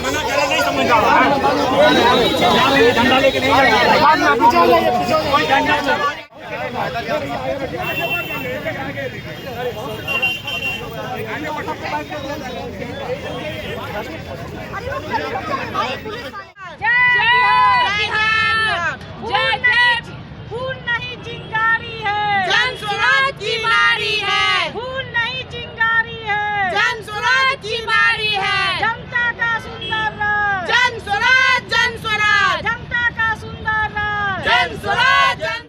मना करा नहीं समझ झंडा लेके नहीं फूल नहीं चिंगारी है, जन स्वराज की बारी है। फूल नहीं चिंगारी है, जन स्वराज की बारी है। जनता का सुंदर राज, जन स्वराज, जन स्वराज, जनता का सुंदर राज, जन स्वराज, जन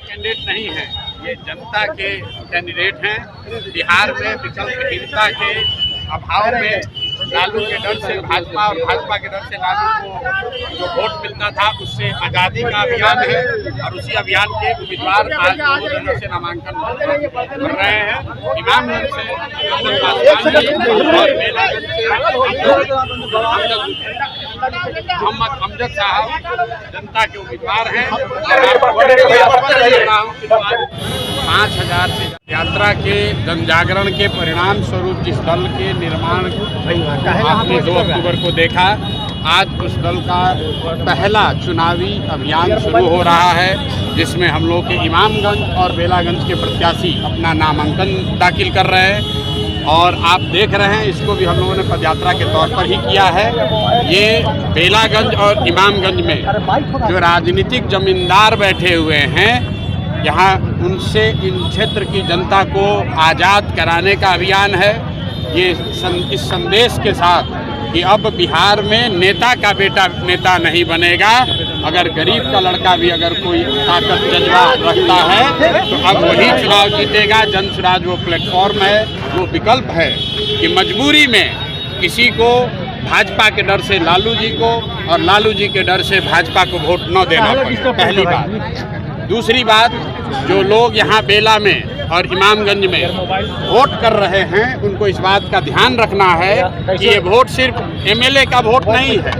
कैंडिडेट नहीं है, ये जनता के कैंडिडेट हैं। बिहार में विकल्पहीनता के अभाव में लालू के डर से भाजपा और भाजपा के डर से लालू को जो वोट मिलता था उससे आज़ादी का अभियान है और उसी अभियान के उम्मीदवार आज दोनों जगह से नामांकन कर रहे हैं। इमामगंज से मोहम्मद अमजद साहब जनता के उम्मीदवार हैं। 5000 से यात्रा के जन जागरण के परिणाम स्वरूप जिस दल के निर्माण आपने 2 अक्टूबर को देखा, आज उस दल का पहला चुनावी अभियान शुरू हो रहा है, जिसमें हम लोग के इमामगंज और बेलागंज के प्रत्याशी अपना नामांकन दाखिल कर रहे हैं। और आप देख रहे हैं, इसको भी हम लोगों ने पदयात्रा के तौर पर ही किया है। ये बेलागंज और इमामगंज में जो राजनीतिक जमींदार बैठे हुए हैं, यहाँ उनसे इन क्षेत्र की जनता को आज़ाद कराने का अभियान है। ये इस संदेश के साथ कि अब बिहार में नेता का बेटा नेता नहीं बनेगा, अगर गरीब का लड़का भी अगर कोई ताकत जज्बा रखता है तो अब वही चुनाव जीतेगा। जन स्वराज वो प्लेटफॉर्म है, वो विकल्प है कि मजबूरी में किसी को भाजपा के डर से लालू जी को और लालू जी के डर से भाजपा को वोट न देना पड़े, पहली बात। दूसरी बात, जो लोग यहाँ बेला में और इमामगंज में वोट कर रहे हैं, उनको इस बात का ध्यान रखना है कि ये वोट सिर्फ एमएलए का वोट नहीं है।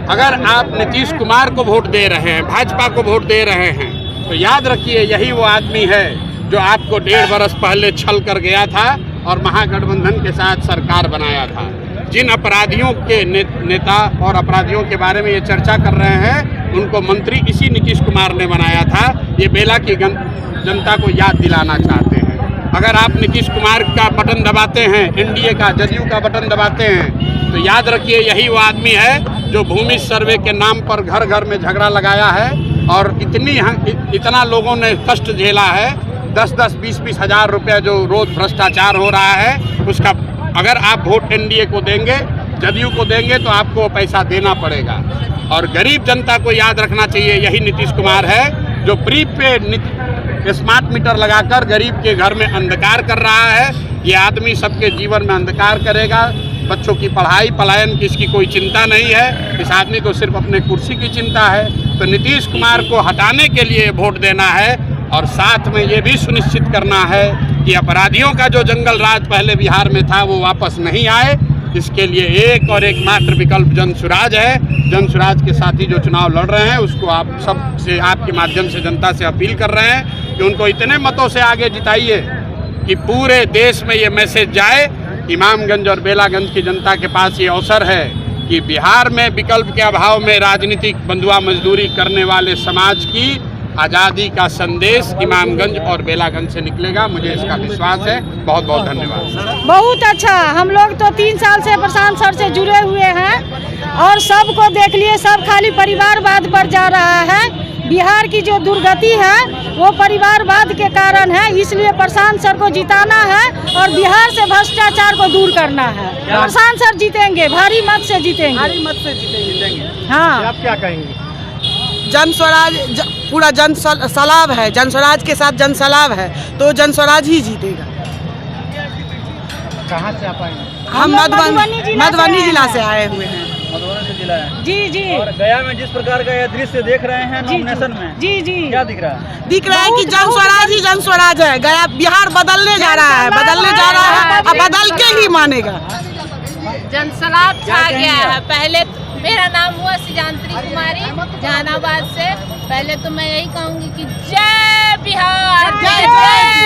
अगर आप नीतीश कुमार को वोट दे रहे हैं, भाजपा को वोट दे रहे हैं, तो याद रखिए यही वो आदमी है जो आपको 1.5 बरस पहले छल कर गया था और महागठबंधन के साथ सरकार बनाया था। जिन अपराधियों के नेता और अपराधियों के बारे में ये चर्चा कर रहे हैं, उनको मंत्री इसी नीतीश कुमार ने बनाया था। ये बेला की जनता को याद दिलाना चाहते हैं। अगर आप नीतीश कुमार का बटन दबाते हैं, एनडीए का, जदयू का बटन दबाते हैं, तो याद रखिए यही वो आदमी है जो भूमि सर्वे के नाम पर घर घर में झगड़ा लगाया है और इतना लोगों ने कष्ट झेला है। 10-10, 20-20 हज़ार रुपये जो रोज़ भ्रष्टाचार हो रहा है, उसका अगर आप वोट एनडीए को देंगे, जदयू को देंगे, तो आपको पैसा देना पड़ेगा। और गरीब जनता को याद रखना चाहिए यही नीतीश कुमार है जो प्रीपेड स्मार्ट मीटर लगाकर गरीब के घर में अंधकार कर रहा है। ये आदमी सबके जीवन में अंधकार करेगा। बच्चों की पढ़ाई पलायन की इसकी कोई चिंता नहीं है। इस आदमी को सिर्फ अपने कुर्सी की चिंता है। तो नीतीश कुमार को हटाने के लिए वोट देना है और साथ में ये भी सुनिश्चित करना है कि अपराधियों का जो जंगल राज पहले बिहार में था वो वापस नहीं आए। इसके लिए एक और एकमात्र विकल्प जन स्वराज है। जन स्वराज के साथी जो चुनाव लड़ रहे हैं, उसको आप सब से आपके माध्यम से जनता से अपील कर रहे हैं कि उनको इतने मतों से आगे जिताइए कि पूरे देश में ये मैसेज जाए। इमामगंज और बेलागंज की जनता के पास ये अवसर है कि बिहार में विकल्प के अभाव में राजनीतिक बंधुआ मजदूरी करने वाले समाज की आज़ादी का संदेश इमामगंज और बेलागंज से निकलेगा। मुझे इसका विश्वास है। बहुत बहुत धन्यवाद। बहुत अच्छा। हम लोग तो 3 साल से प्रशांत सर से जुड़े हुए हैं और सबको देख लिए, सब खाली परिवारवाद पर जा रहा है। बिहार की जो दुर्गति है वो परिवारवाद के कारण है। इसलिए प्रशांत सर को जिताना है और बिहार से भ्रष्टाचार को दूर करना है। प्रशांत सर जीतेंगे, भारी मत से जीतेंगे। भारी मत से जीतेंगे। हाँ, आप क्या कहेंगे? जन स्वराज पूरा जन सलाब है, जन स्वराज के साथ जन सलाब है, तो जन स्वराज ही जीतेगा। कहाँ से आप आए हैं? हम मधुबनी मधुबनी जिला से आए हुए हैं। मधुबनी से जिला है। जी जी और गया में जिस प्रकार का यह दृश्य देख रहे हैं जी, नॉमिनेशन में, जी जी क्या दिख रहा है? दिख रहा है कि जन स्वराज ही जन स्वराज है। गया बिहार बदलने जा रहा है, बदलने जा रहा है और बदल के ही मानेगा। जनसलाब छा गया है। पहले मेरा नाम हुआ सिजांत्री कुमारी जहानाबाद से। पहले तो मैं यही कहूँगी कि जय बिहार, जय जय